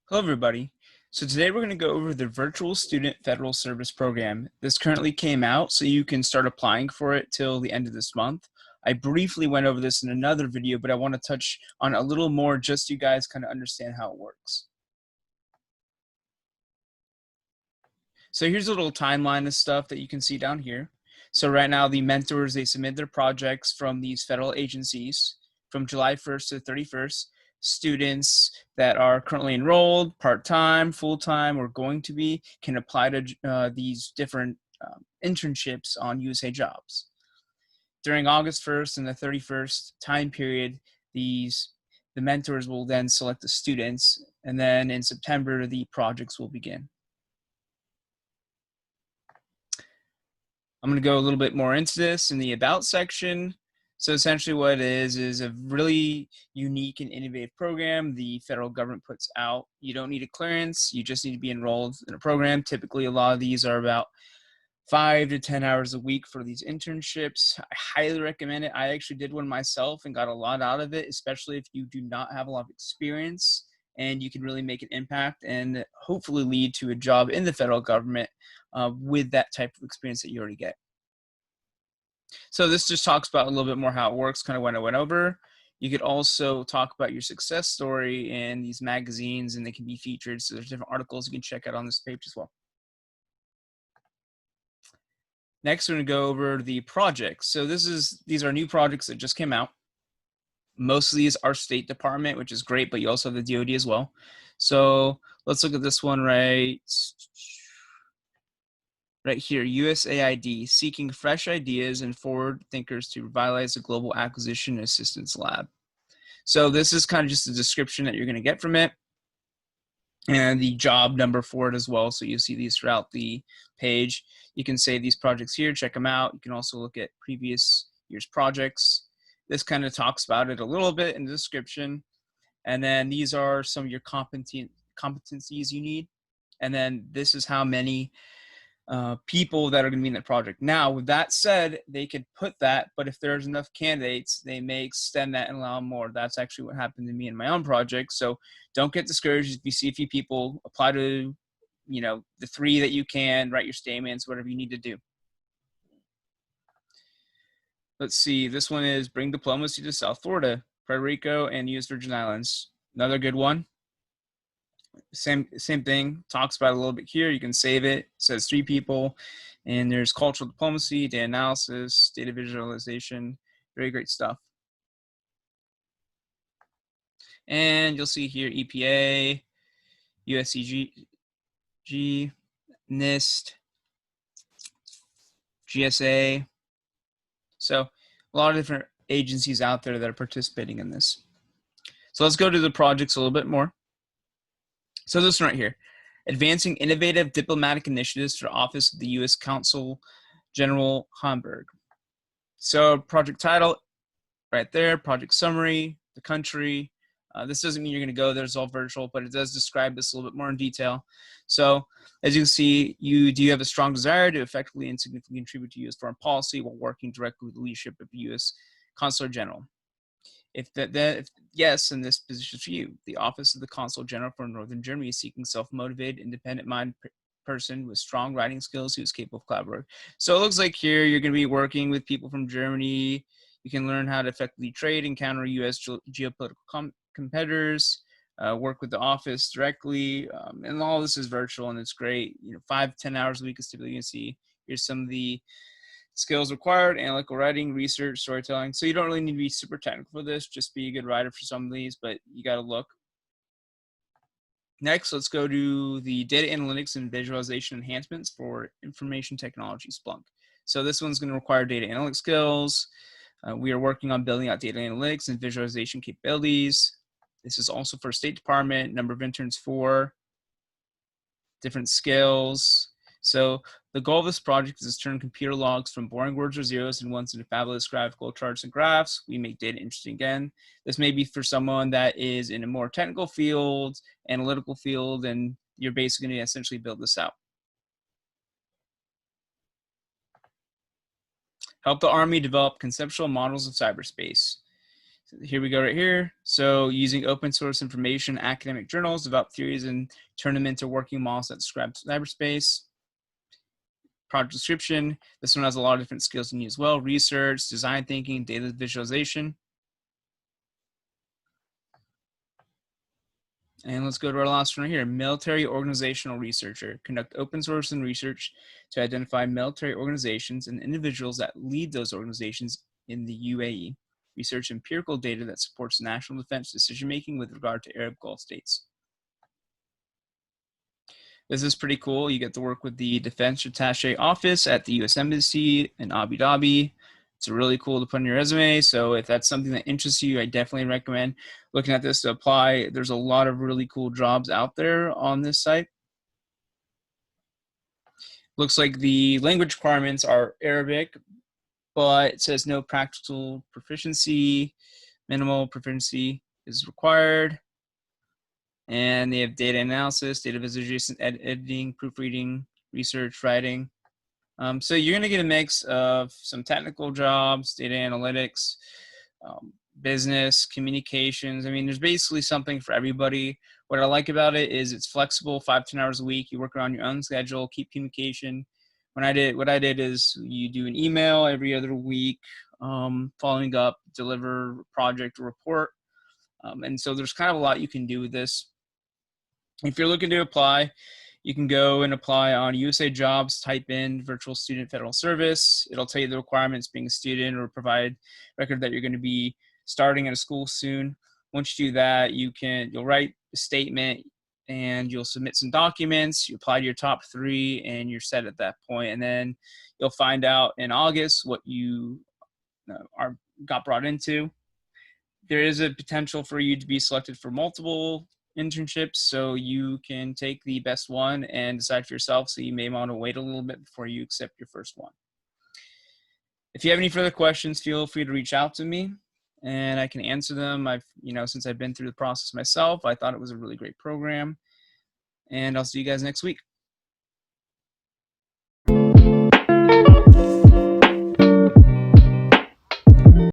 Hello, everybody. So today we're going to go over the Virtual Student Federal Service Program. This currently came out, so you can start applying for it till the end of this month. I briefly went over this in another video, but I want to touch on a little more just so you guys kind of understand how it works. So here's a little timeline of stuff that you can see down here. So right now, the mentors, they submit their projects from these federal agencies from July 1st to 31st. Students that are currently enrolled, part-time, full-time, or going to be, can apply to these different internships on USA Jobs. During August 1st and the 31st time period, the mentors will then select the students, and then in September, the projects will begin. I'm going to go a little bit more into this in the About section. So essentially what it is a really unique and innovative program the federal government puts out. You don't need a clearance. You just need to be enrolled in a program. Typically, a lot of these are about 5 to 10 hours a week for these internships. I highly recommend it. I actually did one myself and got a lot out of it, especially if you do not have a lot of experience and you can really make an impact and hopefully lead to a job in the federal government with that type of experience that you already get. So this just talks about a little bit more how it works, kind of what I went over. You could also talk about your success story in these magazines, and they can be featured. So there's different articles you can check out on this page as well. Next, we're going to go over the projects. So these are new projects that just came out. Most of these are State Department, which is great, but you also have the DoD as well. So let's look at this one right here, USAID, seeking fresh ideas and forward thinkers to revitalize the Global Acquisition Assistance Lab. So this is kind of just a description that you're going to get from it and the job number for it as well. So you see these throughout the page. You can save these projects here, check them out. You can also look at previous year's projects. This kind of talks about it a little bit in the description. And then these are some of your competencies you need. And then this is how many people that are going to be in that project. Now, with that said, they could put that, but if there's enough candidates, they may extend that and allow more. That's actually what happened to me in my own project. So don't get discouraged if you see a few people. Apply to, the 3 that you can, write your statements, whatever you need to do. Let's see, this one is bring diplomacy to South Florida, Puerto Rico, and U.S. Virgin Islands. Another good one. Same thing, talks about it a little bit here. You can save it. It says 3 people, and there's cultural diplomacy, data analysis, data visualization, very great stuff. And you'll see here EPA, USCG, NIST, GSA. So a lot of different agencies out there that are participating in this. So let's go to the projects a little bit more. So this one right here, advancing innovative diplomatic initiatives for the Office of the U.S. Consul General Hamburg. So project title right there, project summary, the country. This doesn't mean you're going to go there, it's all virtual, but it does describe this a little bit more in detail. So as you can see, do you have a strong desire to effectively and significantly contribute to U.S. foreign policy while working directly with the leadership of the U.S. Consular General? If yes, in this position for you, the Office of the Consul General for Northern Germany is seeking self-motivated, independent-minded person with strong writing skills who is capable of collaborating. So it looks like here you're going to be working with people from Germany. You can learn how to effectively trade and counter U.S. geopolitical competitors, work with the office directly, and all this is virtual and it's great. 5 to 10 hours a week is typically you can see. Here's some of the skills required: analytical writing, research, storytelling. So you don't really need to be super technical for this, just be a good writer for some of these, but you got to look. Next, let's go to the data analytics and visualization enhancements for information technology, Splunk. So this one's going to require data analytics skills. We are working on building out data analytics and visualization capabilities. This is also for State Department, number of interns 4, different skills. So the goal of this project is to turn computer logs from boring words or zeros and ones into fabulous graphical charts and graphs. We make data interesting again. This may be for someone that is in a more technical field, analytical field, and you're basically going to essentially build this out. Help the Army develop conceptual models of cyberspace. Here we go right here. So using open source information, academic journals, develop theories and turn them into working models that describe cyberspace. Project description. This one has a lot of different skills you need as well. Research, design thinking, data visualization. And let's go to our last one right here. Military organizational researcher. Conduct open source and research to identify military organizations and individuals that lead those organizations in the UAE. Research empirical data that supports national defense decision-making with regard to Arab Gulf states. This is pretty cool. You get to work with the Defense Attaché Office at the U.S. Embassy in Abu Dhabi. It's really cool to put on your resume. So if that's something that interests you, I definitely recommend looking at this to apply. There's a lot of really cool jobs out there on this site. Looks like the language requirements are Arabic, but it says no practical proficiency. Minimal proficiency is required. And they have data analysis, data visualization, editing, proofreading, research, writing. So you're going to get a mix of some technical jobs, data analytics, business, communications. I mean, there's basically something for everybody. What I like about it is it's flexible, 5 to 10 hours a week. You work around your own schedule, keep communication. What I did is you do an email every other week, following up, deliver a project or report. And so there's kind of a lot you can do with this. If you're looking to apply, you can go and apply on USA Jobs, type in virtual student federal service. It'll tell you the requirements being a student or provide record that you're going to be starting at a school soon. Once you do that, you'll write a statement and you'll submit some documents. You apply to your top 3 and you're set at that point. And then you'll find out in August what you got brought into. There is a potential for you to be selected for multiple internships, so you can take the best one and decide for yourself. So you may want to wait a little bit before you accept your first one. If you have any further questions, feel free to reach out to me and I can answer them. Since I've been through the process myself, I thought it was a really great program, and I'll see you guys next week.